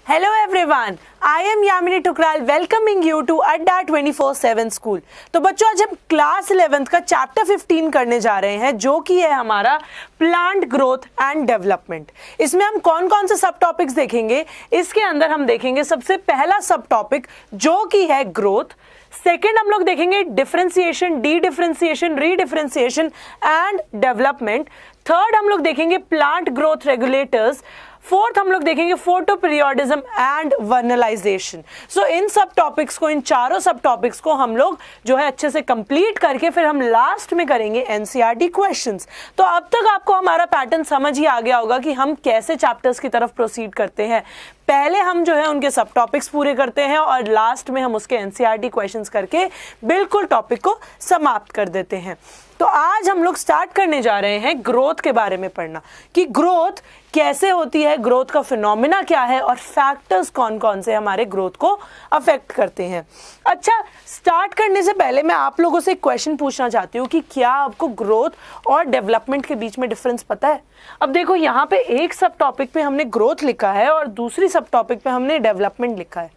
Hello everyone, I am Yamini Tukral welcoming you to Adda 24/7 School। तो बच्चों आज हम क्लास 11th का चैप्टर 15 करने जा रहे हैं जो कि है हमारा प्लांट ग्रोथ एंड डेवलपमेंट। इसमें हम कौन कौन से सब टॉपिक्स देखेंगे, इसके अंदर हम देखेंगे सबसे पहला सब टॉपिक जो कि है ग्रोथ। सेकेंड हम लोग देखेंगे differentiation, D differentiation, रीडिफरेंशिएशन and development. Third हम लोग देखेंगे प्लांट ग्रोथ रेगुलेटर्स। फोर्थ हम लोग देखेंगे फोटो पीरियोडिज्म एंड वर्नलाइजेशन। सो इन सब टॉपिक्स को, इन चारों सब टॉपिक्स को हम लोग जो है अच्छे से कंप्लीट करके फिर हम लास्ट में करेंगे एनसीईआरटी क्वेश्चंस। तो अब तक आपको हमारा पैटर्न समझ ही आ गया होगा कि हम कैसे चैप्टर्स की तरफ प्रोसीड करते हैं। पहले हम जो है उनके सब टॉपिक्स पूरे करते हैं और लास्ट में हम उसके एनसीईआरटी क्वेश्चंस करके बिल्कुल टॉपिक को समाप्त कर देते हैं। तो आज हम लोग स्टार्ट करने जा रहे हैं ग्रोथ के बारे में पढ़ना कि ग्रोथ कैसे होती है, ग्रोथ का फिनोमिना क्या है और फैक्टर्स कौन कौन से हमारे ग्रोथ को अफेक्ट करते हैं। अच्छा, स्टार्ट करने से पहले मैं आप लोगों से एक क्वेश्चन पूछना चाहती हूँ कि क्या आपको ग्रोथ और डेवलपमेंट के बीच में डिफरेंस पता है? अब देखो यहाँ पे एक सब टॉपिक पे हमने ग्रोथ लिखा है और दूसरी सब टॉपिक पे हमने डेवलपमेंट लिखा है।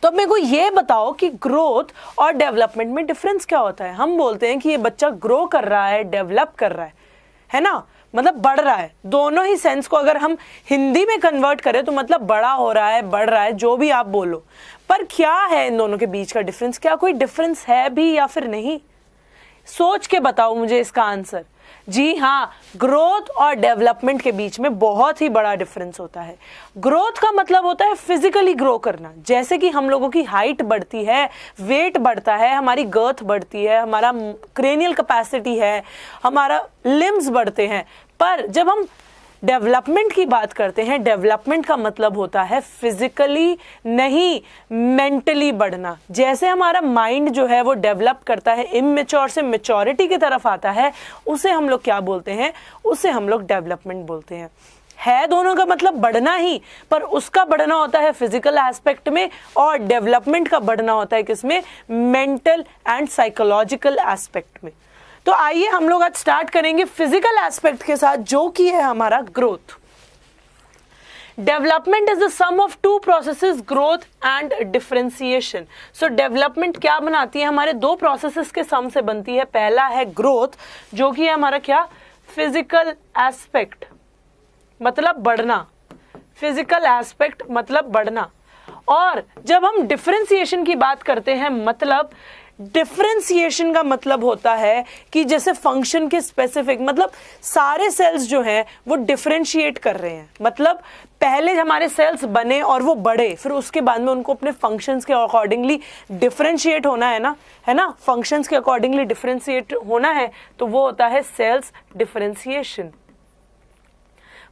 तो अब मेरे को ये बताओ कि ग्रोथ और डेवलपमेंट में डिफरेंस क्या होता है। हम बोलते हैं कि ये बच्चा ग्रो कर रहा है, डेवलप कर रहा है ना, मतलब बढ़ रहा है। दोनों ही सेंस को अगर हम हिंदी में कन्वर्ट करें तो मतलब बड़ा हो रहा है, बढ़ रहा है, जो भी आप बोलो। पर क्या है इन दोनों के बीच का डिफरेंस? क्या कोई डिफरेंस है भी या फिर नहीं? सोच के बताओ मुझे इसका आंसर। जी हाँ, ग्रोथ और डेवलपमेंट के बीच में बहुत ही बड़ा डिफरेंस होता है। ग्रोथ का मतलब होता है फिजिकली ग्रो करना, जैसे कि हम लोगों की हाइट बढ़ती है, वेट बढ़ता है, हमारी गर्थ बढ़ती है, हमारा क्रेनियल कैपेसिटी है, हमारा लिम्स बढ़ते हैं। पर जब हम डेवलपमेंट की बात करते हैं, डेवलपमेंट का मतलब होता है फिजिकली नहीं, मेंटली बढ़ना। जैसे हमारा माइंड जो है वो डेवलप करता है, इमैच्योर से मैच्योरिटी की तरफ आता है, उसे हम लोग क्या बोलते हैं? उसे हम लोग डेवलपमेंट बोलते हैं। है दोनों का मतलब बढ़ना ही, पर उसका बढ़ना होता है फिजिकल एस्पेक्ट में और डेवलपमेंट का बढ़ना होता है किसमें? मेंटल एंड साइकोलॉजिकल एस्पेक्ट में। तो आइए हम लोग आज स्टार्ट करेंगे फिजिकल एस्पेक्ट के साथ जो कि है हमारा growth. Development is the sum of two processes, growth and differentiation. So development क्या बनाती है? हमारे दो प्रोसेसेस के सम से बनती है। पहला है ग्रोथ जो कि है हमारा क्या? फिजिकल एस्पेक्ट मतलब बढ़ना, फिजिकल एस्पेक्ट मतलब बढ़ना। और जब हम डिफरेंशिएशन की बात करते हैं, मतलब डिफरेंशिएशन का मतलब होता है कि जैसे फंक्शन के स्पेसिफिक, मतलब सारे सेल्स जो हैं वो डिफरेंशिएट कर रहे हैं। मतलब पहले हमारे सेल्स बने और वो बढ़े, फिर उसके बाद में उनको अपने फंक्शंस के अकॉर्डिंगली डिफरेंशिएट होना है ना, फंक्शंस के अकॉर्डिंगली डिफरेंशिएट होना है, तो वो होता है सेल्स डिफरेंशिएशन।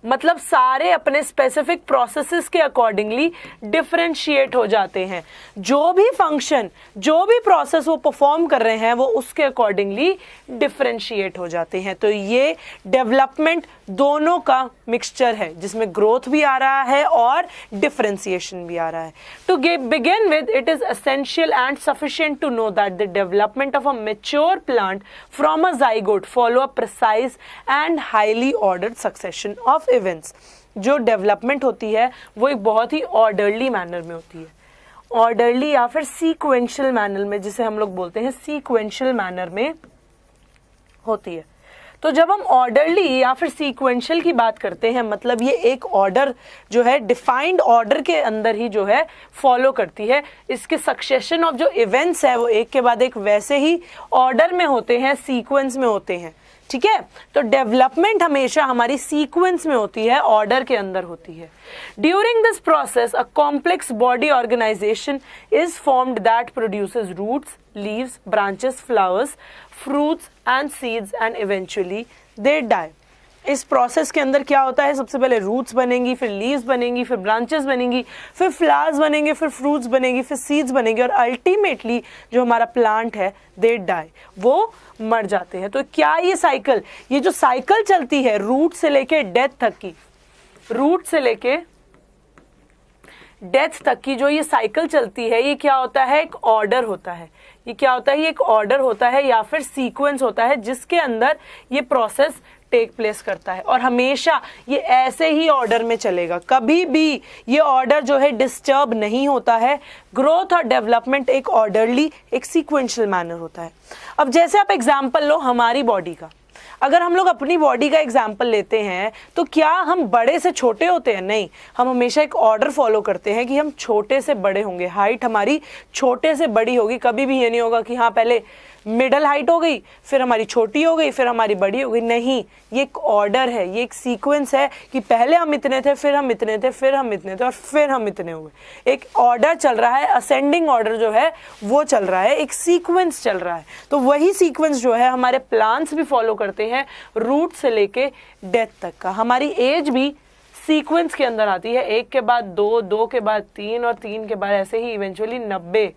मतलब सारे अपने स्पेसिफिक प्रोसेसेस के अकॉर्डिंगली डिफरेंशिएट हो जाते हैं। जो भी फंक्शन, जो भी प्रोसेस वो परफॉर्म कर रहे हैं वो उसके अकॉर्डिंगली डिफरेंशिएट हो जाते हैं। तो ये डेवलपमेंट दोनों का मिक्सचर है जिसमें ग्रोथ भी आ रहा है और डिफरेंशिएशन भी आ रहा है। To begin with, it is essential and sufficient to know that the development of a mature plant from a zygote follow a precise and highly ordered succession of events. जो डेवलपमेंट होती है वो एक बहुत ही ऑर्डरली मैनर में होती है, orderly या फिर सीक्वेंशियल मैनर में, जिसे हम लोग बोलते हैं सीक्वेंशियल मैनर में होती है। तो जब हम ऑर्डरली या फिर सीक्वेंशियल की बात करते हैं, मतलब ये एक ऑर्डर जो है डिफाइंड ऑर्डर के अंदर ही जो है फॉलो करती है। इसके सक्सेशन ऑफ जो इवेंट्स है वो एक के बाद एक वैसे ही ऑर्डर में होते हैं, सीक्वेंस में होते हैं। ठीक है, तो डेवलपमेंट हमेशा हमारी सीक्वेंस में होती है, ऑर्डर के अंदर होती है। During this process a complex body organization is formed that produces roots, leaves, branches, flowers, fruits and seeds and eventually they die. इस प्रोसेस के अंदर क्या होता है? सबसे पहले रूट्स बनेंगी, फिर लीव्स बनेंगी, फिर ब्रांचेस बनेंगी, फिर फ्लावर्स बनेंगे, फिर फ्रूट्स बनेंगी, फिर सीड्स बनेंगे और अल्टीमेटली जो हमारा प्लांट है दे डाई, वो मर जाते हैं। तो क्या ये साइकिल, ये जो साइकिल चलती है रूट से लेके डेथ तक की, रूट से लेके डेथ तक की जो ये साइकिल चलती है, ये क्या होता है? एक ऑर्डर होता है। ये क्या होता है? ये एक ऑर्डर होता है या फिर सीक्वेंस होता है जिसके अंदर ये प्रोसेस टेक प्लेस करता है और हमेशा ये ऐसे ही ऑर्डर में चलेगा, कभी भी ये ऑर्डर जो है डिस्टर्ब नहीं होता है। ग्रोथ और डेवलपमेंट एक ऑर्डरली, एक सीक्वेंशियल मैनर होता है। अब जैसे आप एग्जांपल लो हमारी बॉडी का, अगर हम लोग अपनी बॉडी का एग्जाम्पल लेते हैं तो क्या हम बड़े से छोटे होते हैं? नहीं, हम हमेशा एक ऑर्डर फॉलो करते हैं कि हम छोटे से बड़े होंगे, हाइट हमारी छोटे से बड़ी होगी। कभी भी ये नहीं होगा कि हाँ पहले मिडल हाइट हो गई, फिर हमारी छोटी हो गई, फिर हमारी बड़ी हो गई। नहीं, ये एक ऑर्डर है, ये एक सीक्वेंस है कि पहले हम इतने थे, फिर हम इतने थे, फिर हम इतने थे और फिर हम इतने हुए। एक ऑर्डर चल रहा है, असेंडिंग ऑर्डर जो है वो चल रहा है, एक सीक्वेंस चल रहा है। तो वही सीक्वेंस जो है हमारे प्लांट्स भी फॉलो करते हैं, रूट से लेके डेथ तक का। हमारी एज भी सीक्वेंस के अंदर आती है, 1 के बाद 2, 2 के बाद 3 और 3 के बाद ऐसे ही इवेंचुअली 90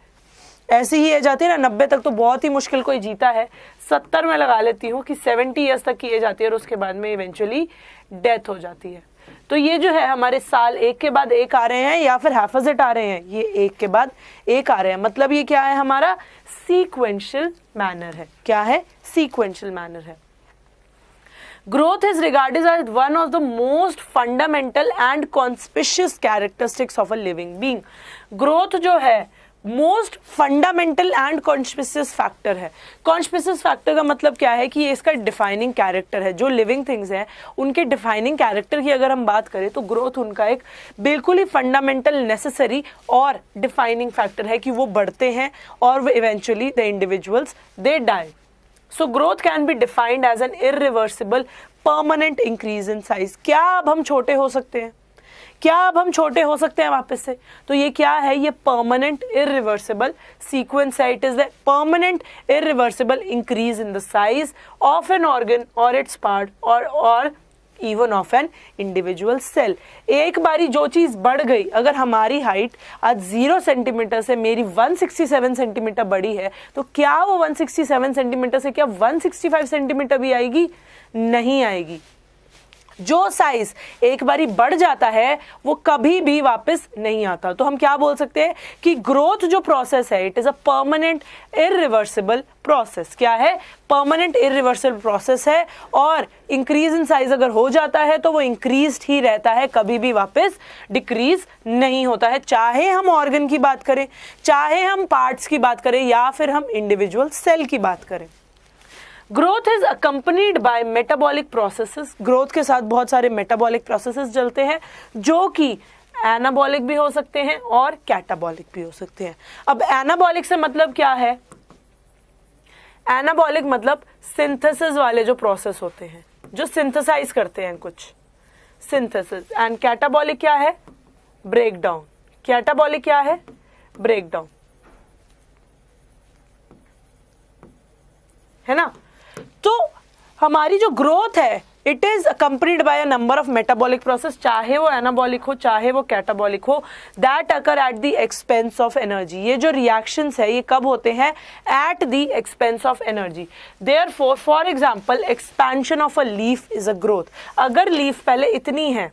ऐसी ही एज आती है ना। 90 तक तो बहुत ही मुश्किल कोई जीता है, 70 में लगा लेती हूँ कि 70 ईयर्स तक की एज आती है और उसके बाद में इवेंचुअली डेथ हो जाती है। तो ये जो है हमारे साल एक के बाद एक आ रहे हैं या फिर हाफिज़ेट आ रहे हैं, ये एक के बाद एक आ रहे हैं। मतलब ये क्या है, हमारा सीक्वेंशियल मैनर है। क्या है? सीक्वेंशियल मैनर है। Growth is regarded as one of the most fundamental and conspicuous characteristics of a living being. Growth जो है most fundamental and conspicuous factor है। कॉन्स्पिशियस फैक्टर का मतलब क्या है कि ये इसका डिफाइनिंग कैरेक्टर है। जो लिविंग थिंग्स हैं उनके डिफाइनिंग कैरेक्टर की अगर हम बात करें तो ग्रोथ उनका एक बिल्कुल ही फंडामेंटल, नेसेसरी और डिफाइनिंग फैक्टर है कि वो बढ़ते हैं और वो eventually the individuals they die. So growth can be defined as an irreversible, permanent increase in size. क्या अब हम छोटे हो सकते हैं? क्या अब हम छोटे हो सकते हैं वापस से? तो ये क्या है? ये permanent irreversible sequence है. It is the permanent irreversible increase in the size of an organ or its part or even of an individual cell. एक बारी जो चीज बढ़ गई, अगर हमारी हाइट आज 0 सेंटीमीटर से मेरी 167 सेंटीमीटर बड़ी है, तो क्या वो 167 सेंटीमीटर से क्या 165 सेंटीमीटर भी आएगी? नहीं आएगी। जो साइज एक बारी बढ़ जाता है वो कभी भी वापस नहीं आता। तो हम क्या बोल सकते हैं कि ग्रोथ जो प्रोसेस है, it is a permanent irreversible process. क्या है? परमानेंट इररिवर्सिबल प्रोसेस है। और इंक्रीज इन साइज अगर हो जाता है तो वो इंक्रीज ही रहता है, कभी भी वापस डिक्रीज नहीं होता है। चाहे हम ऑर्गन की बात करें, चाहे हम पार्ट्स की बात करें या फिर हम इंडिविजुअल सेल की बात करें। Growth is accompanied by metabolic processes. Growth के साथ बहुत सारे मेटाबॉलिक प्रोसेसेस चलते हैं जो कि एनाबॉलिक भी हो सकते हैं और कैटाबॉलिक भी हो सकते हैं। अब एनाबॉलिक से मतलब क्या है? एनाबॉलिक मतलब सिंथेसिस वाले जो प्रोसेस होते हैं, जो सिंथेसाइज करते हैं कुछ, सिंथेसिस। एंड कैटाबॉलिक क्या है? Break down. कैटाबॉलिक क्या है? ब्रेक डाउन, है ना। तो हमारी जो ग्रोथ है, it is accompanied by a number of metabolic process, चाहे वो एनाबॉलिक हो चाहे वो कैटाबॉलिक हो, that occur at the expense of energy. ये जो रिएक्शंस है ये कब होते हैं? At the expense of energy. Therefore for example expansion of a leaf is a growth. अगर लीफ पहले इतनी है,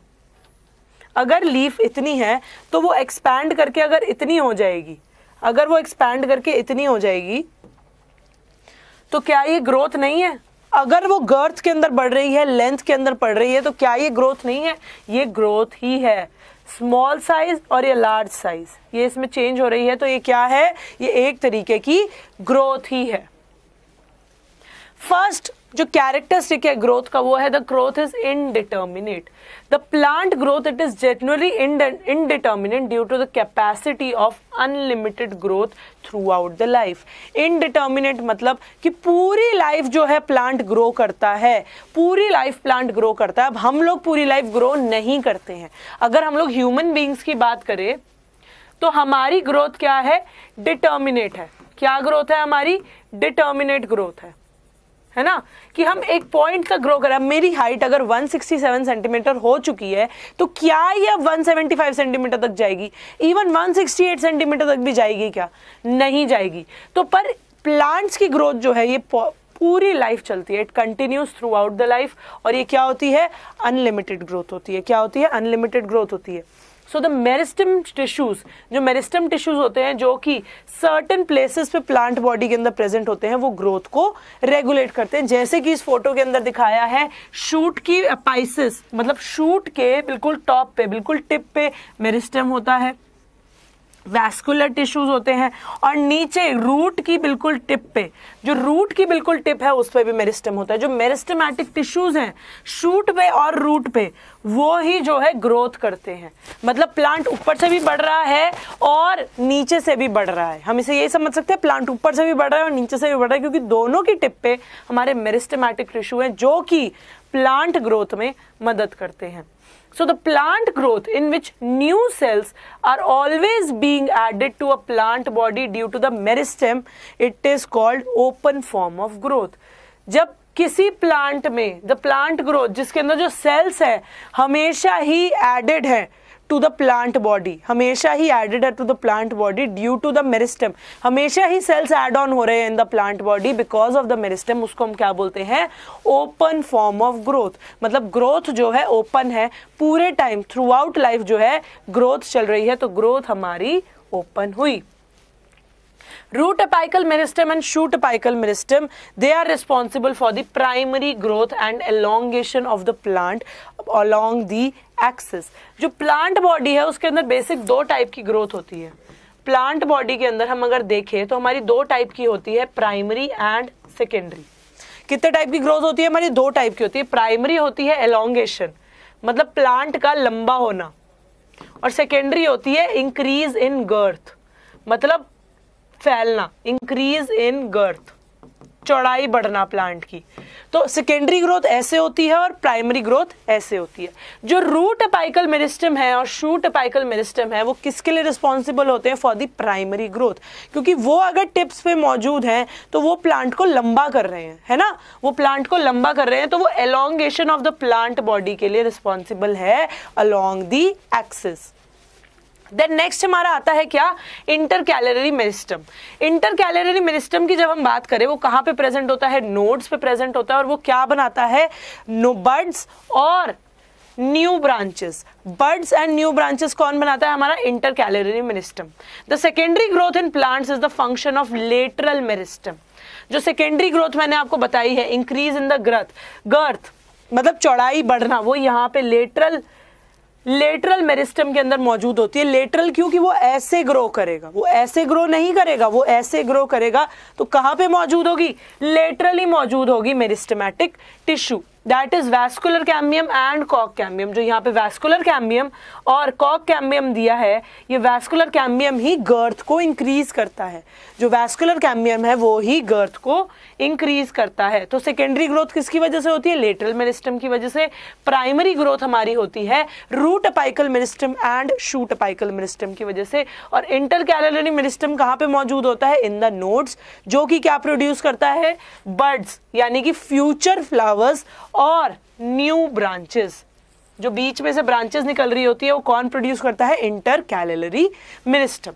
अगर लीफ इतनी है तो वो एक्सपैंड करके अगर इतनी हो जाएगी, अगर वो एक्सपैंड करके इतनी हो जाएगी तो क्या ये ग्रोथ नहीं है? अगर वो गर्थ के अंदर बढ़ रही है, लेंथ के अंदर बढ़ रही है, तो क्या ये ग्रोथ नहीं है? ये ग्रोथ ही है। स्मॉल साइज और ये लार्ज साइज, ये इसमें चेंज हो रही है, तो ये क्या है? ये एक तरीके की ग्रोथ ही है। फर्स्ट जो कैरेक्टरिस्टिक है ग्रोथ का वो है the growth is indeterminate. The plant growth it is generally indeterminate due to the capacity of unlimited growth throughout the life. Indeterminate मतलब कि पूरी लाइफ जो है प्लांट ग्रो करता है, पूरी लाइफ प्लांट ग्रो करता है। अब हम लोग पूरी लाइफ ग्रो नहीं करते हैं। अगर हम लोग ह्यूमन बींग्स की बात करें तो हमारी ग्रोथ क्या है? डिटर्मिनेट है। क्या ग्रोथ है हमारी? डिटर्मिनेट ग्रोथ है ना, कि हम एक पॉइंट तक ग्रो करें। मेरी हाइट अगर 167 सेंटीमीटर हो चुकी है तो क्या ये 175 सेंटीमीटर तक जाएगी? इवन 168 सेंटीमीटर तक भी जाएगी क्या? नहीं जाएगी। तो पर प्लांट्स की ग्रोथ जो है ये पूरी लाइफ चलती है, it continues through out the life. और ये क्या होती है? अनलिमिटेड ग्रोथ होती है। क्या होती है? अनलिमिटेड ग्रोथ होती है। सो द मेरिस्टम टिश्यूज, जो मेरिस्टम टिश्यूज होते हैं जो कि सर्टेन प्लेसेस पे प्लांट बॉडी के अंदर प्रेजेंट होते हैं, वो ग्रोथ को रेगुलेट करते हैं। जैसे कि इस फोटो के अंदर दिखाया है, शूट की अपाइसिस, मतलब शूट के बिल्कुल टॉप पे, बिल्कुल टिप पे मेरिस्टम होता है, वैस्कुलर टिश्यूज होते हैं, और नीचे रूट की बिल्कुल टिप पे, जो रूट की बिल्कुल टिप है उस पे भी मेरिस्टम होता है। जो मेरिस्टमैटिक टिश्यूज हैं शूट पे और रूट पे, वो ही जो है ग्रोथ करते हैं। मतलब प्लांट ऊपर से भी बढ़ रहा है और नीचे से भी बढ़ रहा है। हम इसे यही समझ सकते हैं, प्लांट ऊपर से भी बढ़ रहा है और नीचे से भी बढ़ रहा है, क्योंकि दोनों की टिप पे हमारे मेरिस्टमैटिक टिश्यू हैं जो कि प्लांट ग्रोथ में मदद करते हैं। So the plant growth in which new cells are always being added to a plant body due to the meristem, it is called open form of growth. जब किसी plant में द प्लांट ग्रोथ, जिसके अंदर जो cells है हमेशा ही added है टू द प्लांट बॉडी, हमेशा ही एडेड है to the plant body due to the meristem, हमेशा ही सेल्स एड ऑन हो रहे हैं in the plant body because of the meristem, उसको हम क्या बोलते हैं? Open form of growth. मतलब ग्रोथ जो है ओपन है, पूरे टाइम थ्रू आउट लाइफ जो है ग्रोथ चल रही है, तो ग्रोथ हमारी ओपन हुई। Root apical meristem and shoot apical meristem, they are responsible for the primary growth and elongation of the plant along the axis. जो plant body है उसके अंदर बेसिक दो टाइप की ग्रोथ होती है। प्लांट बॉडी के अंदर हम अगर देखें तो हमारी दो टाइप की होती है, प्राइमरी एंड सेकेंडरी। कितने टाइप की ग्रोथ होती है? हमारी दो टाइप की होती है। प्राइमरी होती है एलोंगेशन, मतलब प्लांट का लंबा होना, और सेकेंडरी होती है इंक्रीज इन गर्थ, मतलब फैलना, इंक्रीज इन गर्थ, चौड़ाई बढ़ना प्लांट की। तो सेकेंडरी ग्रोथ ऐसे होती है और प्राइमरी ग्रोथ ऐसे होती है। जो रूट अपाइकल मेरिस्टम है और शूट अपाइकल मेरिस्टम है वो किसके लिए रिस्पॉन्सिबल होते हैं? फॉर द प्राइमरी ग्रोथ, क्योंकि वो अगर टिप्स पे मौजूद हैं तो वो प्लांट को लंबा कर रहे हैं, है ना, वो प्लांट को लंबा कर रहे हैं, तो वो elongation of the plant body के लिए रिस्पॉन्सिबल है along the axis. Then next हमारा आता है क्या? Intercalary meristem. इंटरकैलरी मेरिस्टम की जब हम बात करें, वो कहाँ पे प्रेजेंट होता है? नोड्स पे प्रेजेंट होता है, और वो क्या बनाता है? बड्स और new branches. Buds and new branches कौन बनाता है? हमारा intercalary meristem. The secondary growth in plants is the function of lateral meristem. जो सेकेंडरी ग्रोथ मैंने आपको बताई है, इंक्रीज इन द गर्थ, मतलब चौड़ाई बढ़ना, वो यहाँ पे लेटरल मेरिस्टम के अंदर मौजूद होती है। लेटरल क्योंकि वो ऐसे ग्रो करेगा, वो ऐसे ग्रो नहीं करेगा, वो ऐसे ग्रो करेगा, तो कहां पे मौजूद होगी? लेटरली मौजूद होगी meristematic tissue, that is vascular cambium and कॉक कैम्बियम। जो यहाँ पे वैस्कुलर कैम्बियम और कॉक कैम्बियम दिया है, ये वैस्कुलर कैम्बियम ही गर्थ को इंक्रीज करता है। जो वैस्कुलर कैम्बियम है वो ही गर्थ को इंक्रीज करता है। तो सेकेंडरी ग्रोथ किसकी वजह से होती है? लेटरल मेरिस्टम की वजह से। प्राइमरी ग्रोथ हमारी होती है root apical meristem and shoot apical meristem की वजह से। और इंटरकैलरी मेरिस्टम कहाँ पे मौजूद होता है? इन द नोड्स, जो कि क्या प्रोड्यूस करता है? बड्स, यानी कि फ्यूचर फ्लावर्स और न्यू ब्रांचेस। जो बीच में से ब्रांचेस निकल रही होती है वो कौन प्रोड्यूस करता है? Intercalary meristem.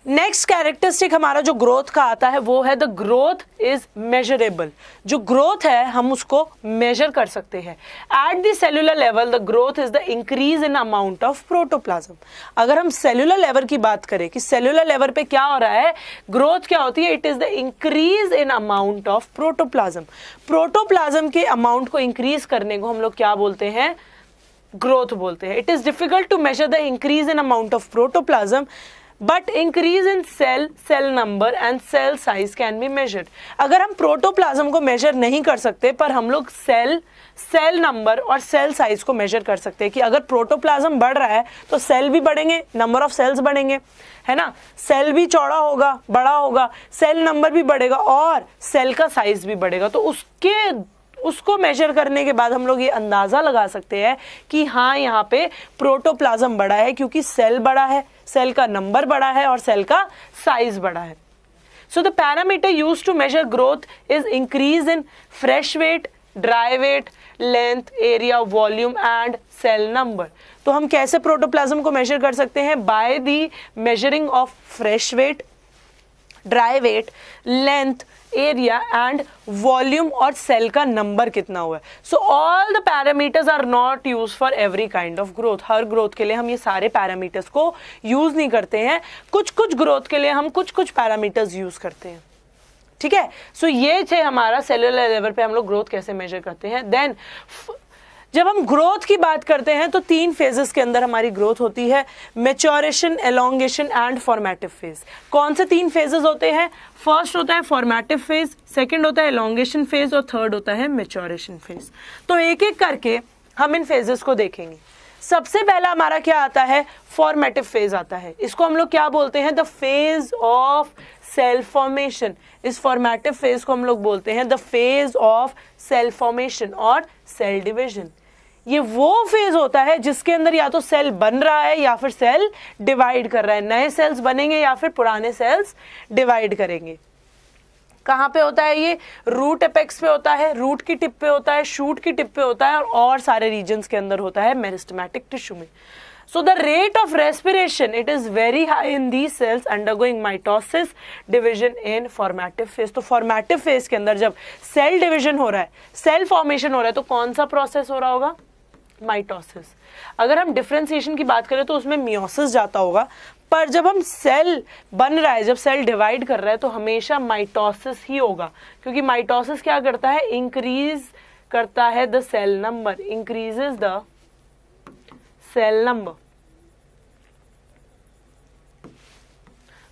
नेक्स्ट कैरेक्टरिस्टिक हमारा जो ग्रोथ का आता है वो है द ग्रोथ इज मेजरेबल। जो ग्रोथ है हम उसको मेजर कर सकते हैं। At the cellular level the growth is the increase in amount of protoplasm. अगर हम सेलुलर लेवल की बात करें कि सेलुलर लेवल पे क्या हो रहा है, ग्रोथ क्या होती है? It is the increase in amount of protoplasm. Protoplasm के अमाउंट को इंक्रीज करने को हम लोग क्या बोलते हैं? ग्रोथ बोलते हैं। It is difficult to measure the increase in amount of protoplasm, but increase in cell number and cell size can be measured. अगर हम प्रोटोप्लाज्म को मेजर नहीं कर सकते, पर हम लोग सेल नंबर और सेल साइज को मेजर कर सकते हैं कि अगर प्रोटोप्लाज्म बढ़ रहा है तो सेल भी बढ़ेंगे, नंबर ऑफ सेल्स बढ़ेंगे, है ना, सेल भी चौड़ा होगा, बड़ा होगा, सेल नंबर भी बढ़ेगा और सेल का साइज भी बढ़ेगा। तो उसको मेजर करने के बाद हम लोग ये अंदाजा लगा सकते हैं कि हाँ यहाँ पे प्रोटोप्लाज्म बड़ा है, क्योंकि सेल बड़ा है, सेल का नंबर बड़ा है और सेल का साइज बड़ा है। So the parameter used to measure growth is increase in fresh weight, dry weight, length, area, volume and cell number. तो हम कैसे प्रोटोप्लाज्म को मेजर कर सकते हैं? By the measuring of fresh weight, dry weight, length, area and volume और cell का number कितना हुआ है. So all the parameters are not use for every kind of growth. हर ग्रोथ के लिए हम ये सारे पैरामीटर्स को यूज नहीं करते हैं. कुछ कुछ ग्रोथ के लिए हम कुछ कुछ पैरामीटर्स यूज करते हैं. ठीक है. सो ये थे हमारा सेलुलर लेवल पे हम लोग ग्रोथ कैसे मेजर करते हैं. देन जब हम ग्रोथ की बात करते हैं तो 3 फेजेस के अंदर हमारी ग्रोथ होती है, maturation, elongation and formative phase. कौन से 3 फेजेस होते हैं? फर्स्ट होता है फॉर्मेटिव फेज, सेकंड होता है एलोंगेशन फेज और थर्ड होता है मैच्योरेशन फेज. तो एक एक करके हम इन फेजेस को देखेंगे. सबसे पहला हमारा क्या आता है? फॉर्मेटिव फेज आता है. इसको हम लोग क्या बोलते हैं? The phase of cell formation. इस फॉर्मेटिव फेज को हम लोग बोलते हैं the phase of cell formation और सेल डिविजन. ये वो फेज होता है जिसके अंदर या तो सेल बन रहा है या फिर सेल डिवाइड कर रहा है. नए सेल्स बनेंगे या फिर पुराने सेल्स डिवाइड करेंगे. कहाँ पे होता है ये? रूट एपेक्स पे होता है, रूट की टिप पे होता है, शूट की टिप पे होता है और सारे रीजन्स के अंदर होता है मेरिस्टेमेटिक टिश्यू में. So the rate of respiration, it is very high in these cells undergoing mitosis, division in formative phase. तो formative phase के अंदर जब सेल डिविजन हो रहा है, सेल फॉर्मेशन हो रहा है, तो कौन सा प्रोसेस हो रहा होगा? माइटोसिस. अगर हम डिफरेंशिएशन की बात करें तो उसमें मियोसिस जाता होगा, पर जब हम सेल बन रहा है, जब सेल डिवाइड कर रहा है तो हमेशा माइटोसिस ही होगा. क्योंकि माइटोसिस क्या करता है? इंक्रीज करता है the cell number, increases the cell number.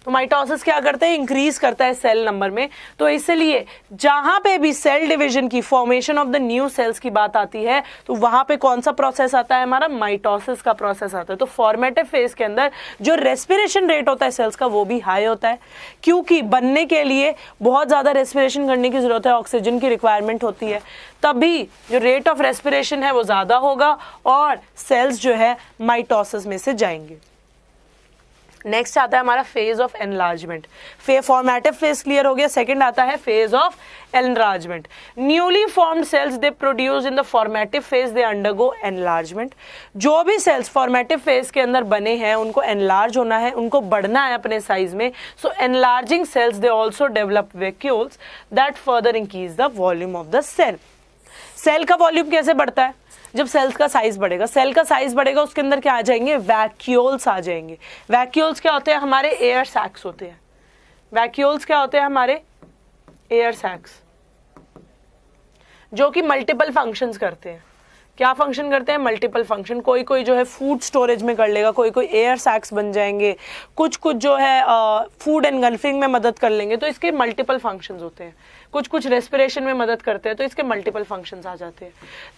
तो माइटोसिस क्या करता है? इंक्रीज करता है सेल नंबर में. तो इसलिए जहां पे भी सेल डिवीजन की, formation of the new sales की बात आती है तो वहां पे कौन सा प्रोसेस आता है? हमारा माइटोसिस का प्रोसेस आता है. तो फॉर्मेटिव फेज के अंदर जो रेस्पिरेशन रेट होता है सेल्स का वो भी हाई होता है, क्योंकि बनने के लिए बहुत ज्यादा रेस्पिरेशन करने की जरूरत है, ऑक्सीजन की रिक्वायरमेंट होती है. तभी जो रेट ऑफ रेस्पिरेशन है वो ज्यादा होगा और सेल्स जो है माइटोसिस में से जाएंगे. नेक्स्ट आता है हमारा phase of enlargement. Formative phase clear हो गया. सेकंड आता है phase of enlargement. Newly formed cells they produce in the formative phase they undergo enlargement. जो भी सेल्स फॉर्मेटिव फेज के अंदर बने हैं उनको एनलार्ज होना है, उनको बढ़ना है अपने साइज में. So enlarging cells they also develop vacuoles that further increase the volume of the cell. Cell का वॉल्यूम कैसे बढ़ता है? जब सेल्स का साइज बढ़ेगा. सेल का साइज बढ़ेगा, उसके अंदर क्या आ जाएंगे? वैक्यूल्स आ जाएंगे. वैक्यूल्स क्या होते हैं? हमारे एयर सैक्स होते हैं. वैक्यूल्स क्या होते हैं? हमारे एयर सैक्स, जो कि मल्टीपल फंक्शंस करते हैं. क्या फंक्शन करते हैं? Multiple function. कोई कोई जो है फूड स्टोरेज में कर लेगा, कोई कोई एयर सैक्स बन जाएंगे, कुछ कुछ जो है फूड एनगल्फिंग में मदद कर लेंगे. तो इसके मल्टीपल फंक्शंस होते हैं. कुछ कुछ रेस्पिरेशन में मदद करते हैं, तो इसके मल्टीपल फंक्शंस आ जाते हैं.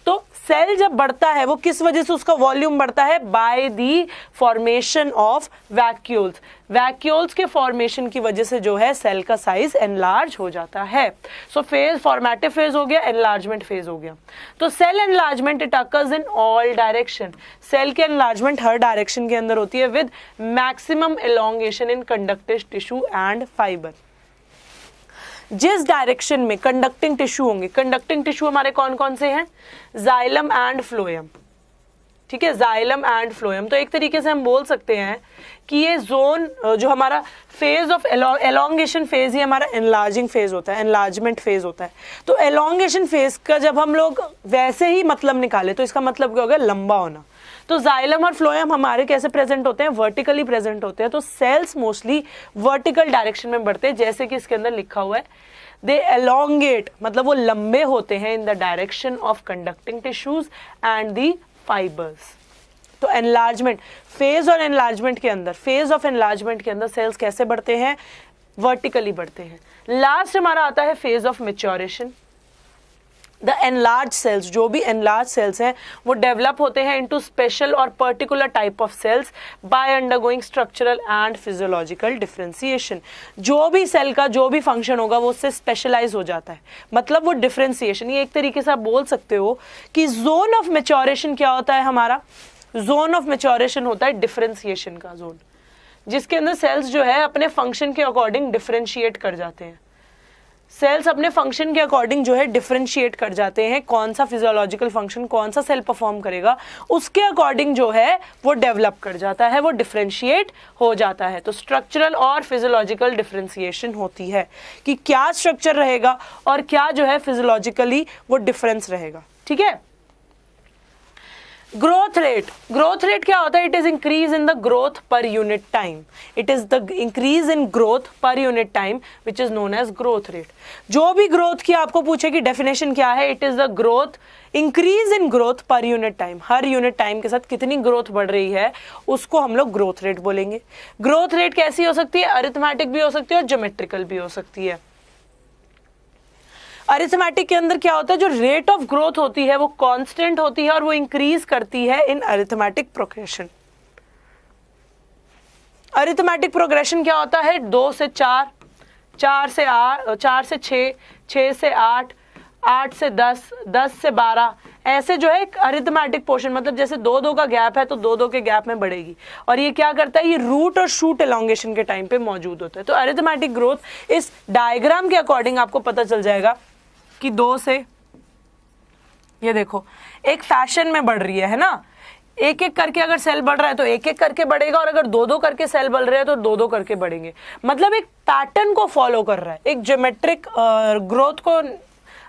तो सेल जब बढ़ता है वो किस वजह से उसका वॉल्यूम बढ़ता है? By the formation of vacuoles. Vacuoles के फॉर्मेशन की वजह से जो है सेल का साइज एनलार्ज हो जाता है. सो फेज फॉर्मेटिव फेज हो गया, एनलार्जमेंट फेज हो गया. तो cell enlargement it occurs in all direction. Cell के एनलार्जमेंट हर डायरेक्शन के अंदर होती है with maximum elongation in conductive tissue and fibre. जिस डायरेक्शन में कंडक्टिंग टिश्यू होंगे, कंडक्टिंग टिश्यू हमारे कौन कौन से हैं? Xylem and phloem. ठीक है, जाइलम एंड फ्लोएम. तो एक तरीके से हम बोल सकते हैं कि ये जोन जो हमारा फेज ऑफ एलोंगेशन फेज ही हमारा एनलार्जिंग फेज होता है, एनलार्जमेंट फेज होता है. तो एलोंगेशन फेज का जब हम लोग वैसे ही मतलब निकाले तो इसका मतलब क्या होगा? लंबा होना. तो जाइलम और फ्लोएम हमारे कैसे प्रेजेंट होते हैं? वर्टिकली प्रेजेंट होते हैं. तो सेल्स मोस्टली वर्टिकल डायरेक्शन में बढ़ते हैं, जैसे कि इसके अंदर लिखा हुआ है दे एलोंगेट, मतलब वो लंबे होते हैं in the direction of conducting tissues and the fibres. तो एनलार्जमेंट फेज और एनलार्जमेंट के अंदर, फेज ऑफ एनलार्जमेंट के अंदर सेल्स कैसे बढ़ते हैं? वर्टिकली बढ़ते हैं. लास्ट हमारा आता है phase of maturation. The enlarge cells, जो भी एनलार्ज सेल्स हैं वो डेवलप होते हैं इनटू स्पेशल और particular type of cells by undergoing structural and physiological differentiation. जो भी सेल का जो भी फंक्शन होगा वो उससे स्पेशलाइज हो जाता है, मतलब वो डिफरेंशिएशन. ये एक तरीके से आप बोल सकते हो कि जोन ऑफ मैच्योरेशन क्या होता है? हमारा जोन ऑफ मैच्योरेशन होता है डिफरेंशिएशन का जोन, जिसके अंदर सेल्स जो है अपने फंक्शन के अकॉर्डिंग डिफरेंशिएट कर जाते हैं. सेल्स अपने फंक्शन के अकॉर्डिंग जो है डिफरेंशिएट कर जाते हैं, कौन सा फिजियोलॉजिकल फंक्शन कौन सा सेल परफॉर्म करेगा उसके अकॉर्डिंग जो है वो डेवलप कर जाता है, वो डिफरेंशिएट हो जाता है। तो स्ट्रक्चरल और फिजियोलॉजिकल डिफरेंशिएशन होती है कि क्या स्ट्रक्चर रहेगा और क्या जो है फिजियोलॉजिकली वो डिफरेंस रहेगा। ठीक है। ग्रोथ रेट क्या होता है? It is increase in the growth per unit time, it is the increase in growth per unit time which is known as growth rate. जो भी ग्रोथ की आपको पूछे कि डेफिनेशन क्या है, it is the growth, increase in growth per unit time, her unit time के साथ कितनी ग्रोथ बढ़ रही है उसको हम लोग ग्रोथ रेट बोलेंगे। ग्रोथ रेट कैसी हो सकती है? अरिथमेटिक भी हो सकती है और ज्योमेट्रिकल भी हो सकती है। अरिथमेटिक के अंदर क्या होता है, जो रेट ऑफ ग्रोथ होती है वो कांस्टेंट होती है और वो इंक्रीज करती है इन अरिथमेटिक प्रोग्रेशन। अरिथमेटिक प्रोग्रेशन क्या होता है? 2 से 4, 4 से 8, 4 से 6, 6 से 8, 8 से 10, 10 से 12, ऐसे जो है एक अरिथमेटिक पोर्शन, मतलब जैसे 2-2 का गैप है तो 2-2 के गैप में बढ़ेगी। और ये क्या करता है? ये रूट और शूट एलोंगेशन के टाइम पे मौजूद होता है। तो अरिथमेटिक ग्रोथ इस डायग्राम के अकॉर्डिंग आपको पता चल जाएगा कि 2 से, ये देखो एक फैशन में बढ़ रही है ना, एक एक करके अगर सेल बढ़ रहा है तो एक एक करके बढ़ेगा, और अगर 2-2 करके सेल बढ़ रहे हैं तो 2-2 करके बढ़ेंगे। मतलब एक पैटर्न को फॉलो कर रहा है। एक ज्योमेट्रिक ग्रोथ को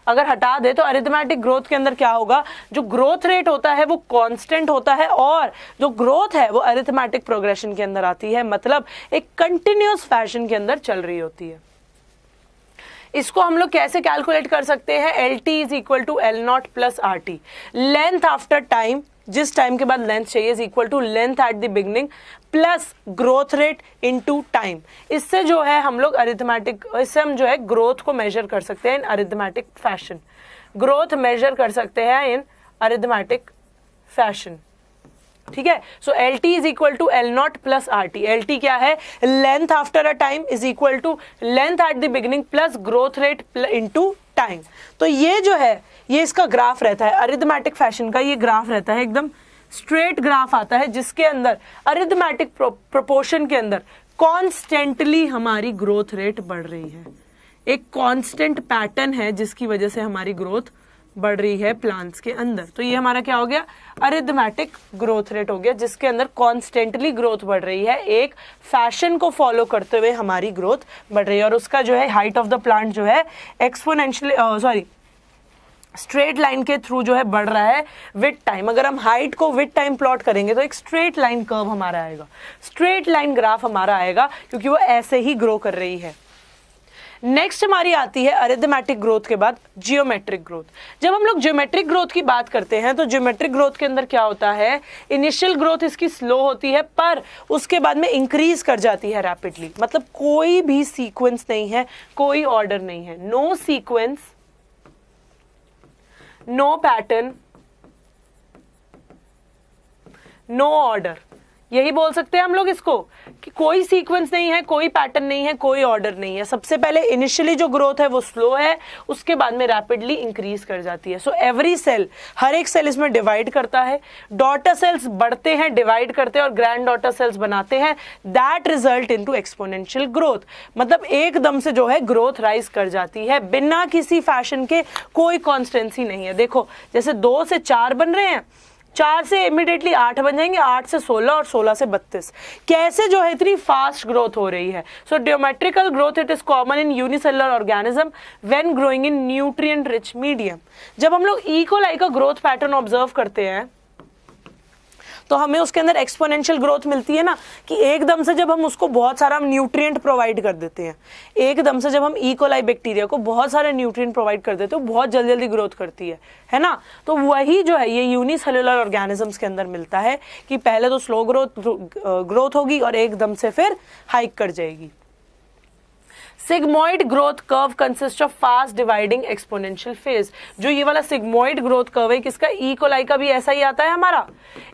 अगर हटा दे तो अरिथमेटिक ग्रोथ के अंदर क्या होगा, जो ग्रोथ रेट होता है वो कांस्टेंट होता है और जो ग्रोथ है वो अरिथमेटिक प्रोग्रेशन के अंदर आती है, मतलब एक कंटिन्यूअस फैशन के अंदर चल रही होती है। इसको हम लोग कैसे कैलकुलेट कर सकते हैं? LT is equal to L0 plus RT, length after time, जिस टाइम के बाद लेंथ चाहिए, is equal to length at the beginning plus growth rate into time. इससे जो है हम लोग अरिथमेटिक, इससे हम जो है ग्रोथ को मेजर कर सकते हैं in arithmetic fashion, growth measure कर सकते हैं इन अरिथमेटिक फैशन। ठीक है। So LT is equal to L0 plus RT। LT क्या है? Length after a time is equal to length at the beginning plus growth rate into time. तो ये जो है ये इसका ग्राफ रहता है, अरिथमेटिक फैशन का ये ग्राफ रहता है, एकदम स्ट्रेट ग्राफ आता है जिसके अंदर अरिथमेटिक प्रोपोर्शन के अंदर कॉन्स्टेंटली हमारी ग्रोथ रेट बढ़ रही है। एक कांस्टेंट पैटर्न है जिसकी वजह से हमारी ग्रोथ बढ़ रही है प्लांट्स के अंदर। तो ये हमारा क्या हो गया? अरिथमेटिक ग्रोथ रेट हो गया, जिसके अंदर कॉन्स्टेंटली ग्रोथ बढ़ रही है, एक फैशन को फॉलो करते हुए हमारी ग्रोथ बढ़ रही है। और उसका जो है हाइट ऑफ द प्लांट जो है एक्सपोनेंशियली स्ट्रेट लाइन के थ्रू जो है बढ़ रहा है विद टाइम। अगर हम हाइट को विद टाइम प्लॉट करेंगे तो एक स्ट्रेट लाइन कर्व हमारा आएगा, स्ट्रेट लाइन ग्राफ हमारा आएगा, क्योंकि वो ऐसे ही ग्रो कर रही है। नेक्स्ट हमारी आती है अरिथमेटिक ग्रोथ के बाद जियोमेट्रिक ग्रोथ। जब हम लोग जियोमेट्रिक ग्रोथ की बात करते हैं तो जियोमेट्रिक ग्रोथ के अंदर क्या होता है? इनिशियल ग्रोथ इसकी स्लो होती है पर उसके बाद में इंक्रीज कर जाती है रैपिडली। मतलब कोई भी सीक्वेंस नहीं है, कोई ऑर्डर नहीं है, no sequence, no pattern, no order. यही बोल सकते हैं हम लोग इसको कि कोई सीक्वेंस नहीं है, कोई पैटर्न नहीं है, कोई ऑर्डर नहीं है। सबसे पहले इनिशियली जो ग्रोथ है वो स्लो है, उसके बाद में रैपिडली इंक्रीज कर जाती है। सो एवरी सेल, हर एक सेल इसमें डिवाइड करता है, डॉटर सेल्स बढ़ते हैं, डिवाइड करते हैं और ग्रैंड डॉटर सेल्स बनाते हैं, that result into exponential growth. मतलब एकदम से जो है ग्रोथ राइज कर जाती है बिना किसी फैशन के, कोई कॉन्स्टेंसी नहीं है। देखो जैसे 2 से 4 बन रहे हैं, 4 से इमीडिएटली 8 बन जाएंगे, 8 से 16 और 16 से 32। कैसे जो है इतनी फास्ट ग्रोथ हो रही है। So geometrical growth it is common in unicellular organism when growing in nutrient rich medium. जब हम लोग ई कोलाई का ग्रोथ पैटर्न ऑब्जर्व करते हैं तो हमें उसके अंदर एक्सपोनेंशियल ग्रोथ मिलती है ना, कि एकदम से जब हम उसको बहुत सारा न्यूट्रिएंट प्रोवाइड कर देते हैं, एकदम से जब हम ई कोलाई बैक्टीरिया को बहुत सारे न्यूट्रिएंट प्रोवाइड कर देते हैं, बहुत जल्दी जल्दी ग्रोथ करती है ना। तो वही जो है ये यूनिसेलुलर ऑर्गेनिजम्स के अंदर मिलता है कि पहले तो स्लो ग्रोथ होगी और एकदम से फिर हाइक कर जाएगी। Sigmoid growth curve consist of fast dividing exponential phase. जो ये वाला सिग्मोइड ग्रोथ कर्व है, किसका? ई कोलाई का भी ऐसा ही आता है हमारा।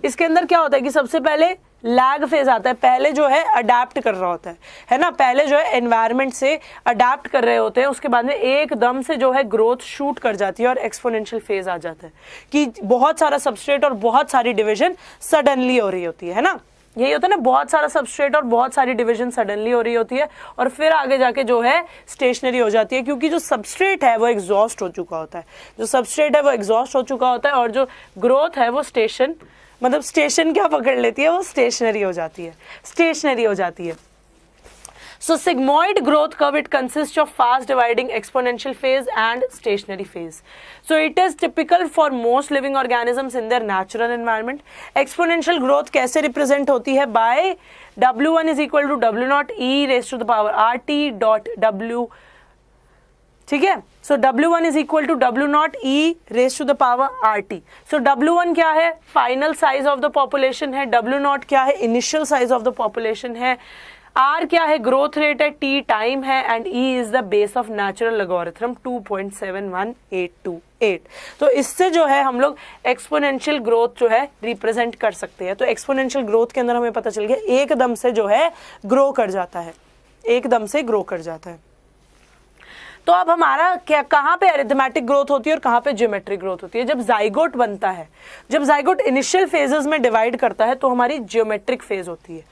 इसके अंदर क्या होता है कि सबसे पहले लैग फेज आता है, पहले जो है अडेप्ट कर रहा होता है ना, पहले जो है एनवायरनमेंट से अडेप्ट कर रहे होते हैं, उसके बाद में एकदम से जो है ग्रोथ शूट कर जाती है और एक्सपोनेंशियल फेज आ जाता है कि बहुत सारा सबस्ट्रेट और बहुत सारी डिवीजन सडनली हो रही होती है ना। यही होता है ना, बहुत सारा सबस्ट्रेट और बहुत सारी डिवीजन सडनली हो रही होती है और फिर आगे जाके जो है स्टेशनरी हो जाती है, क्योंकि जो सबस्ट्रेट है वो एग्जॉस्ट हो चुका होता है, जो सबस्ट्रेट है वो एग्जॉस्ट हो चुका होता है और जो ग्रोथ है वो स्टेशन क्या पकड़ लेती है, वो स्टेशनरी हो जाती है। So sigmoid growth curve, it consists of fast dividing exponential phase and stationary phase. So it is typical for most living organisms in their natural environment. Exponential growth कैसे represent होती है? By W1 is equal to W naught E raised to the power RT dot W. ठीक है, so W1 is equal to W naught E raised to the power RT. So W1 क्या है? Final size of the population है, W naught क्या है? Initial size of the population है, R क्या है? ग्रोथ रेट है, T टाइम है and E is the base of natural logarithm 2.71828। तो इससे जो है हम लोग एक्सपोनेंशियल ग्रोथ जो है रिप्रेजेंट कर सकते हैं। तो एक्सपोनेंशियल ग्रोथ के अंदर हमें पता चल गया एकदम से जो है ग्रो कर जाता है, एकदम से ग्रो कर जाता है। तो अब हमारा क्या, कहाँ पे अरिथमेटिक ग्रोथ होती है और कहाँ पे ज्योमेट्रिक ग्रोथ होती है? जब जाइगोट बनता है, जब जाइगोट इनिशियल फेजेस में डिवाइड करता है तो हमारी ज्योमेट्रिक फेज होती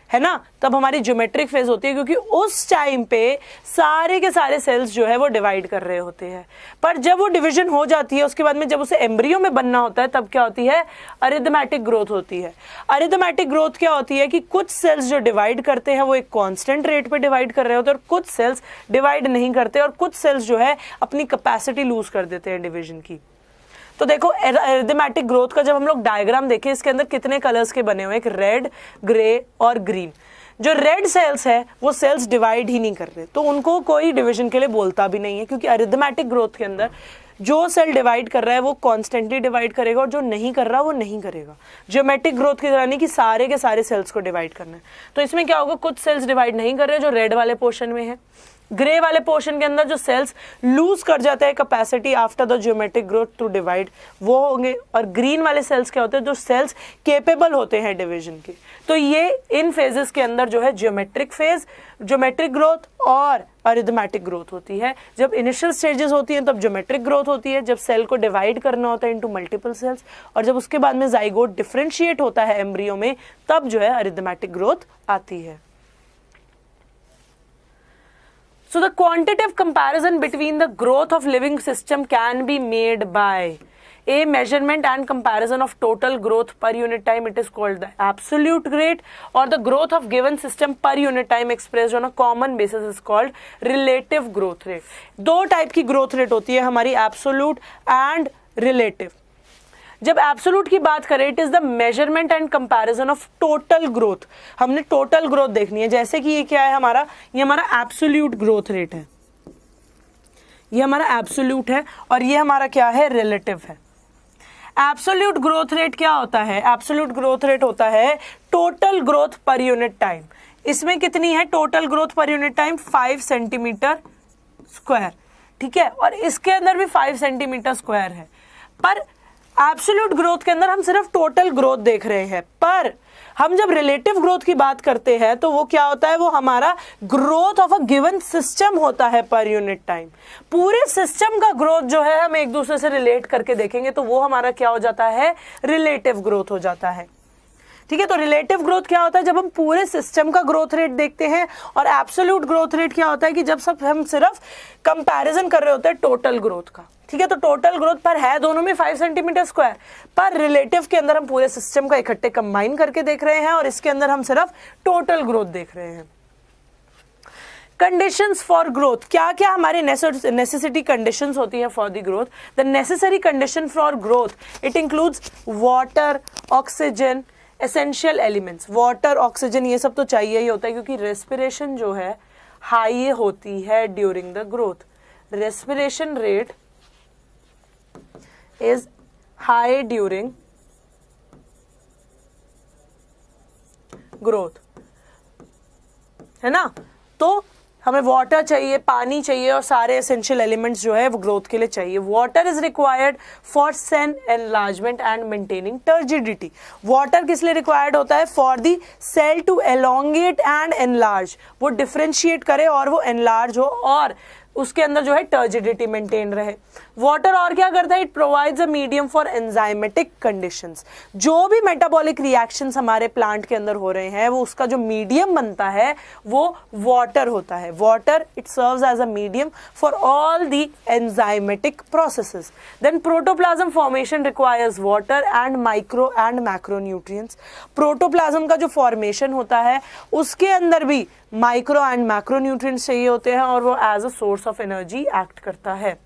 है ना, तब हमारी ज्योमेट्रिक फेज होती है, क्योंकि उस टाइम पे सारे के सारे सेल्स जो है वो डिवाइड कर रहे होते हैं। पर जब वो डिवीजन हो जाती है उसके बाद में जब उसे एम्ब्रियो में बनना होता है तब क्या होती है? अरिथमेटिक ग्रोथ होती है। अरिथमेटिक ग्रोथ क्या होती है कि कुछ सेल्स जो डिवाइड करते हैं वो एक कांस्टेंट रेट पे डिवाइड कर रहे होते हैं और कुछ सेल्स डिवाइड नहीं करते और कुछ सेल्स जो है अपनी कैपेसिटी लूज कर देते हैं डिवीजन की। तो देखो अरिथमेटिक ग्रोथ का जब हम लोग डायग्राम देखें, इसके अंदर कितने कलर्स के बने हुए हैं? एक रेड, ग्रे और ग्रीन। जो रेड सेल्स है वो सेल्स डिवाइड ही नहीं कर रहे, तो उनको कोई डिवीजन के लिए बोलता भी नहीं है, क्योंकि अरिथमेटिक ग्रोथ के अंदर जो सेल डिवाइड कर रहा है वो कॉन्स्टेंटली डिवाइड करेगा और जो नहीं कर रहा वो नहीं करेगा। ज्योमेट्रिक ग्रोथ की तरह नहीं कि सारे के सारे सेल्स को डिवाइड करना है। तो इसमें क्या होगा? कुछ सेल्स डिवाइड नहीं कर रहे जो रेड वाले पोर्शन में है। ग्रे वाले पोर्शन के अंदर जो सेल्स लूज कर जाते हैं capacity after the geometric growth to divide, वो होंगे। और ग्रीन वाले सेल्स क्या होते हैं? जो सेल्स केपेबल होते हैं डिवीजन के। तो ये इन फेजेस के अंदर जो है ज्योमेट्रिक फेज, ज्योमेट्रिक ग्रोथ और अरिथमेटिक ग्रोथ होती है। जब इनिशियल स्टेजेस होती हैं तब ज्योमेट्रिक ग्रोथ होती है, जब सेल को डिवाइड करना होता है इनटू मल्टीपल सेल्स, और जब उसके बाद में जाइगोट डिफरेंशिएट होता है एम्ब्रियो में तब जो है अरिथमेटिक ग्रोथ आती है। So the quantitative comparison between the growth of living system can be made by a measurement and comparison of total growth per unit time. It is called the absolute rate, or the growth of given system per unit time expressed on a common basis is called relative growth rate. दो type की growth rate होती है हमारी, absolute and relative. जब absolute की बात करें, it is the measurement and comparison of total growth. हमने टोटल ग्रोथ देखनी है, जैसे कि ये क्या है हमारा, ये हमारा एब्सोल्यूट ग्रोथ रेट है, ये हमारा एब्सोल्यूट है और ये हमारा क्या है? रिलेटिव है। एब्सोल्यूट ग्रोथ रेट क्या होता है? एब्सोल्यूट ग्रोथ रेट होता है total growth per unit time. इसमें कितनी है total growth per unit time? 5 centimetre square, ठीक है, और इसके अंदर भी 5 सेंटीमीटर स्क्वायर है। पर एब्सोल्यूट ग्रोथ के अंदर हम सिर्फ टोटल ग्रोथ देख रहे हैं, पर हम जब रिलेटिव ग्रोथ की बात करते हैं तो वो क्या होता है? वो हमारा growth of a given system होता है पर यूनिट टाइम। पूरे सिस्टम का ग्रोथ जो है हम एक दूसरे से रिलेट करके देखेंगे तो वो हमारा क्या हो जाता है? रिलेटिव ग्रोथ हो जाता है। ठीक है, तो रिलेटिव ग्रोथ क्या होता है? जब हम पूरे सिस्टम का ग्रोथ रेट देखते हैं। और एब्सोल्यूट ग्रोथ रेट क्या होता है? कि जब सब हम सिर्फ कंपैरिजन कर रहे होते हैं टोटल ग्रोथ का। ठीक है, तो टोटल ग्रोथ पर है दोनों में 5 सेंटीमीटर स्क्वायर, पर रिलेटिव के अंदर हम पूरे सिस्टम का इकट्ठे कंबाइन करके देख रहे हैं और इसके अंदर हम सिर्फ टोटल ग्रोथ देख रहे हैं। कंडीशंस फॉर ग्रोथ, क्या क्या हमारे नेसेसिटी कंडीशंस होती है for the growth? The necessary condition for growth, it includes water, oxygen, essential elements. Water, oxygen ये सब तो चाहिए ही होता है, क्योंकि रेस्पिरेशन जो है हाई होती है during the growth. Respiration rate is high during growth, है ना। तो हमें वाटर चाहिए, पानी चाहिए और सारे एसेंशियल एलिमेंट्स जो है वो ग्रोथ के लिए चाहिए। Water is required for cell enlargement and maintaining turgidity. Water किस लिए रिक्वायर्ड होता है? For the cell to elongate and enlarge, वो डिफरेंशिएट करे और वो एनलार्ज हो और उसके अंदर जो है टर्जिडिटी मेंटेन रहे। वाटर और क्या करता है, it provides a medium for enzymatic conditions. जो भी मेटाबॉलिक रिएक्शंस हमारे प्लांट के अंदर हो रहे हैं वो उसका जो मीडियम बनता है वो वाटर होता है। Water it serves as a medium for all the enzymatic processes. Then protoplasm formation requires water and micro and macronutrients. Protoplasm का जो फॉर्मेशन होता है उसके अंदर भी माइक्रो एंड मैक्रोन्यूट्रिएंट्स चाहिए होते हैं और वो as a source of energy act करता है,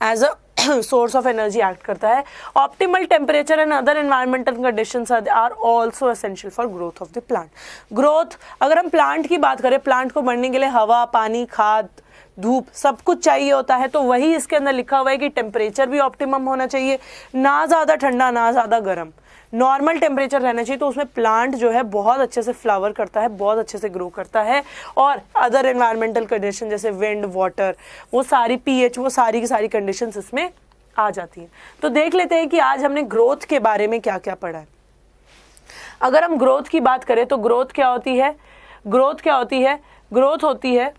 as a source of energy act करता है। Optimal temperature and other environmental conditions are also essential for growth of the plant. Growth, अगर हम प्लांट की बात करें, प्लांट को बढ़ने के लिए हवा, पानी, खाद, धूप सब कुछ चाहिए होता है। तो वही इसके अंदर लिखा हुआ है कि टेम्परेचर भी ऑप्टिमम होना चाहिए, ना ज़्यादा ठंडा ना ज़्यादा गर्म, नॉर्मल टेम्परेचर रहना चाहिए। तो उसमें प्लांट जो है बहुत अच्छे से फ्लावर करता है, बहुत अच्छे से ग्रो करता है। और अदर एनवायरमेंटल कंडीशन जैसे विंड, वाटर, वो सारी पीएच, वो सारी की सारी कंडीशंस इसमें आ जाती हैं। तो देख लेते हैं कि आज हमने ग्रोथ के बारे में क्या क्या पढ़ा है। अगर हम ग्रोथ की बात करें तो ग्रोथ क्या होती है, ग्रोथ क्या होती है, ग्रोथ होती है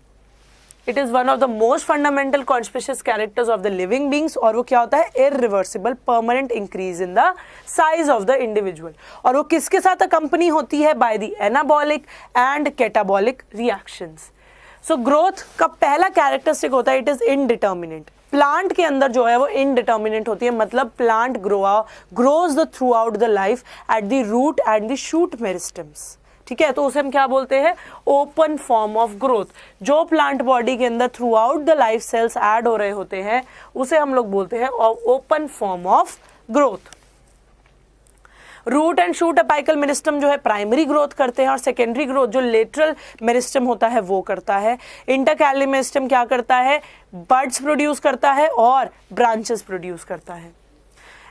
it is one of the most fundamental conspicuous characters of the living beings. और वो क्या होता है, irreversible permanent increase in the size of the individual. और वो किसके साथ अकंपनी होती है, by the anabolic and catabolic reactions. So growth का पहला कैरेक्टरिस्टिक होता है इट इज इनडिटर्मिनेट। प्लांट के अंदर जो है वो इनडिटर्मिनेट होती है, मतलब plant grows the throughout the life at the root and the shoot meristems. ठीक है, तो उसे हम क्या बोलते हैं, ओपन फॉर्म ऑफ ग्रोथ। जो प्लांट बॉडी के अंदर throughout the life cells add हो रहे होते हैं उसे हम लोग बोलते हैं open form of growth. Root and shoot apical meristem जो है प्राइमरी ग्रोथ करते हैं और सेकेंडरी ग्रोथ जो लेटरल मेरिस्टम होता है वो करता है। इंटरकैली मेरिस्टम क्या करता है, बड्स प्रोड्यूस करता है और ब्रांचेस प्रोड्यूस करता है।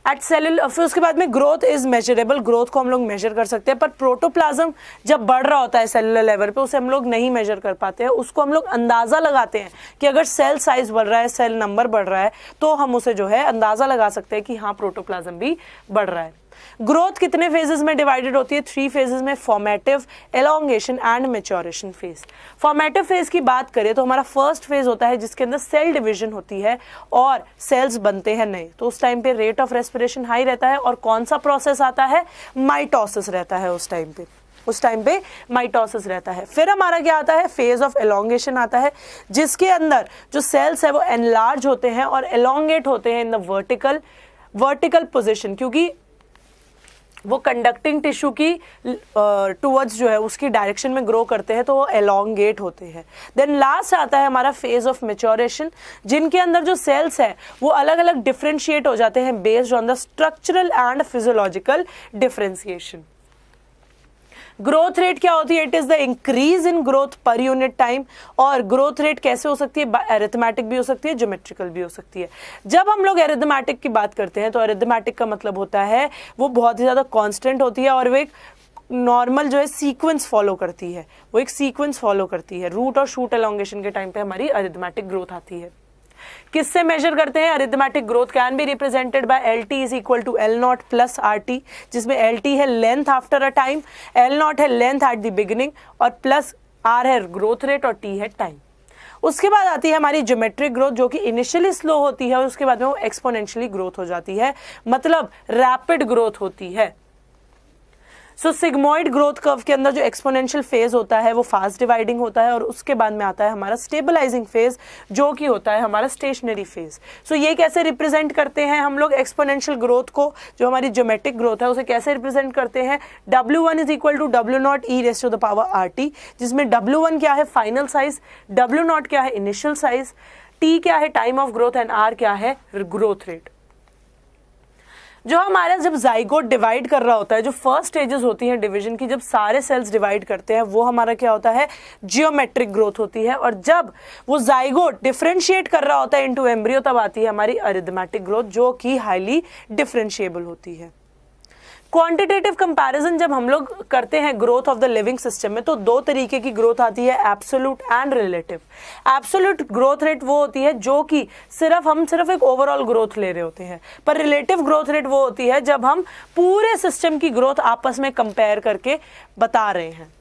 एट सेलुलर, फिर उसके बाद में ग्रोथ इज मेजरेबल, ग्रोथ को हम लोग मेजर कर सकते हैं। पर प्रोटोप्लाज्म जब बढ़ रहा होता है सेलुलर लेवल पे उसे हम लोग नहीं मेजर कर पाते हैं, उसको हम लोग अंदाजा लगाते हैं कि अगर सेल साइज बढ़ रहा है, सेल नंबर बढ़ रहा है तो हम उसे जो है अंदाजा लगा सकते हैं कि हाँ प्रोटोप्लाज्म भी बढ़ रहा है। ग्रोथ कितने फेजेस में डिवाइडेड होती है, 3 फेजेस में, formative, elongation and maturation phase. Formative phase की बात करें तो हमारा फर्स्ट फेज होता है जिसके अंदर सेल डिवीजन होती है और सेल्स बनते हैं नए। तो उस टाइम पे रेट ऑफ रेस्पिरेशन हाई रहता है और कौन सा प्रोसेस आता है, माइटोसिस रहता है उस टाइम पे माइटोसिस रहता है। फिर हमारा क्या आता है, फेज ऑफ एलोंगेशन आता है जिसके अंदर जो सेल्स है वो एनलार्ज होते हैं और एलोंगेट होते हैं इन द वर्टिकल पोजिशन, क्योंकि वो कंडक्टिंग टिश्यू की टुवर्ड्स जो है उसकी डायरेक्शन में ग्रो करते हैं तो वो एलोंगेट होते हैं। देन लास्ट आता है हमारा फेज ऑफ मैच्योरेशन जिनके अंदर जो सेल्स है वो अलग अलग डिफरेंशिएट हो जाते हैं based on the structural and physiological differentiation. Growth rate क्या होती है, it is the increase in growth per unit time. और ग्रोथ रेट कैसे हो सकती है, अरिथमेटिक भी हो सकती है, ज्योमेट्रिकल भी हो सकती है। जब हम लोग अरिथमेटिक की बात करते हैं तो अरिथमेटिक का मतलब होता है वो बहुत ही ज्यादा कांस्टेंट होती है और वो एक नॉर्मल जो है सीक्वेंस फॉलो करती है, वो एक सीक्वेंस फॉलो करती है। रूट और शूट एलोंगेशन के टाइम पे हमारी अरिथमेटिक ग्रोथ आती है। किससे मेजर करते हैं, arithmetic growth can be represented by LT is equal to L0 plus RT, जिसमें LT है length after a time, L0 है लेंथ एट द बिगिनिंग और प्लस R है ग्रोथ रेट और T है टाइम। उसके बाद आती है हमारी ज्योमेट्रिक ग्रोथ जो कि इनिशियली स्लो होती है और उसके बाद में वो एक्सपोनेंशियली ग्रोथ हो जाती है, मतलब रैपिड ग्रोथ होती है। सो सिग्मोइड ग्रोथ कर्व के अंदर जो एक्सपोनेंशियल फेज होता है वो फास्ट डिवाइडिंग होता है और उसके बाद में आता है हमारा स्टेबलाइजिंग फेज जो कि होता है हमारा स्टेशनरी फेज। सो ये कैसे रिप्रेजेंट करते हैं हम लोग एक्सपोनेंशियल ग्रोथ को, जो हमारी ज्योमेट्रिक ग्रोथ है उसे कैसे रिप्रेजेंट करते हैं, W1 is equal to W0 e raise to the power RT, जिसमें W1 क्या है फाइनल साइज, W0 क्या है इनिशियल साइज, T क्या है time of growth and R क्या है ग्रोथ रेट। जो हमारा जब जाइगोट डिवाइड कर रहा होता है, जो फर्स्ट स्टेजेस होती हैं डिवीजन की, जब सारे सेल्स डिवाइड करते हैं वो हमारा क्या होता है जियोमेट्रिक ग्रोथ होती है। और जब वो जाइगोट डिफरेंशिएट कर रहा होता है इनटू एम्ब्रियो तब आती है हमारी अरिथमेटिक ग्रोथ जो कि हाईली डिफरेंशिएबल होती है। क्वांटिटेटिव कंपैरिजन जब हम लोग करते हैं growth of the living system में तो 2 तरीके की ग्रोथ आती है, absolute and relative. Absolute growth rate वो होती है जो कि हम सिर्फ एक ओवरऑल ग्रोथ ले रहे होते हैं, पर रिलेटिव ग्रोथ रेट वो होती है जब हम पूरे सिस्टम की ग्रोथ आपस में कंपेयर करके बता रहे हैं।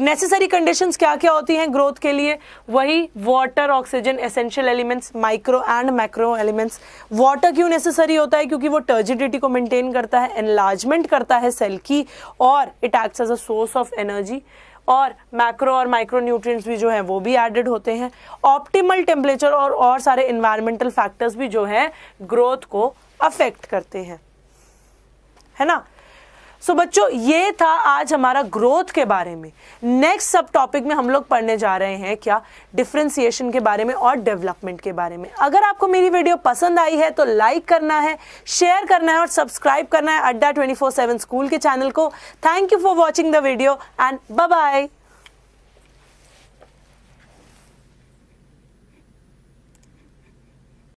नेसेसरी कंडीशंस क्या क्या होती हैं ग्रोथ के लिए? वही water, oxygen, essential elements, micro and macro elements. Water क्यों नेसेसरी होता है? क्योंकि वो टर्जिडिटी को मेंटेन करता है, एनलार्जमेंट करता है सेल की, और it acts as a source of energy. और मैक्रो और माइक्रो न्यूट्रिएंट्स भी जो है वो भी एडेड होते हैं। ऑप्टिमल टेम्परेचर और सारे इन्वायरमेंटल फैक्टर्स भी जो है ग्रोथ को अफेक्ट करते हैं, है ना। सो बच्चों, ये था आज हमारा ग्रोथ के बारे में। नेक्स्ट सब टॉपिक में हम लोग पढ़ने जा रहे हैं क्या? डिफरेंशिएशन के बारे में और डेवलपमेंट के बारे में। अगर आपको मेरी वीडियो पसंद आई है तो लाइक करना है, शेयर करना है और सब्सक्राइब करना है अड्डा 24/7 स्कूल के चैनल को। Thank you for watching the video and bye bye.